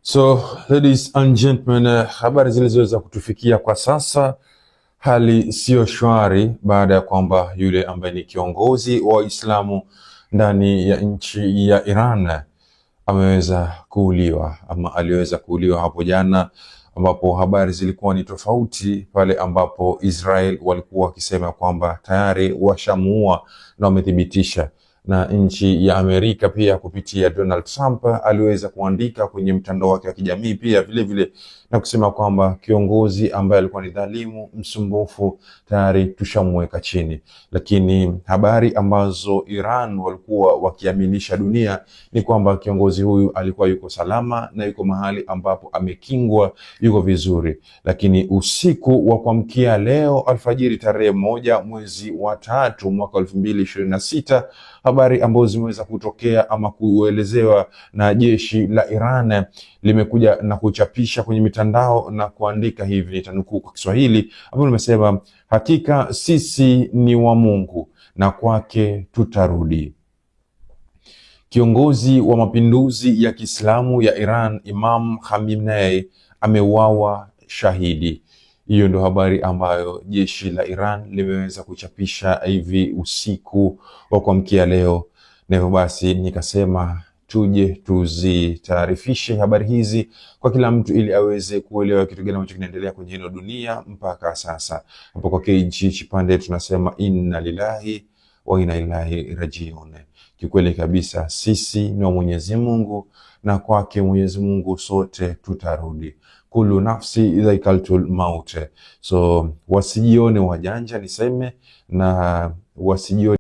So, ladies and gentlemen, habari zilizoweza kutufikia kwa sasa, hali sio shwari baada ya kwamba yule ambaye ni kiongozi wa Waislamu ndani ya nchi ya Iran ameweza kuuliwa ama aliweza kuuliwa hapo jana, ambapo habari zilikuwa ni tofauti pale ambapo Israel walikuwa wakisema kwamba tayari washamuua na wamethibitisha, na nchi ya Amerika pia kupitia Donald Trump aliweza kuandika kwenye mtandao wake wa kijamii pia vile vile na kusema kwamba kiongozi ambaye alikuwa ni dhalimu, msumbufu, tayari tushamweka chini. Lakini habari ambazo Iran walikuwa wakiaminisha dunia ni kwamba kiongozi huyu alikuwa yuko salama na yuko mahali ambapo amekingwa, yuko vizuri. Lakini usiku wa kuamkia leo alfajiri tarehe 1 mwezi wa 3 mwaka 2026, habari ambazo zimeweza kutokea ama kuelezewa na jeshi la Iran limekuja na kuchapisha kwenye mitandao na kuandika hivi, nitanukuu kwa Kiswahili, ambapo limesema hakika sisi ni wa Mungu na kwake tutarudi. Kiongozi wa mapinduzi ya Kiislamu ya Iran Imam Khamenei ameuawa shahidi. Hiyo ndio habari ambayo jeshi la Iran limeweza kuchapisha hivi usiku wa kuamkia leo, na hivyo basi nikasema tuje tuzitaarifishe habari hizi kwa kila mtu ili aweze kuelewa kitu gani ambacho kinaendelea kwenye hino dunia mpaka sasa. Hapo kwa KG Chipande tunasema inna lillahi wa inna ilaihi rajiun. Kikweli kabisa sisi ni wa Mwenyezi Mungu na kwake Mwenyezi Mungu sote tutarudi. Kullu nafsi dhaikatul maut. So wasijione wajanja niseme, na wasijione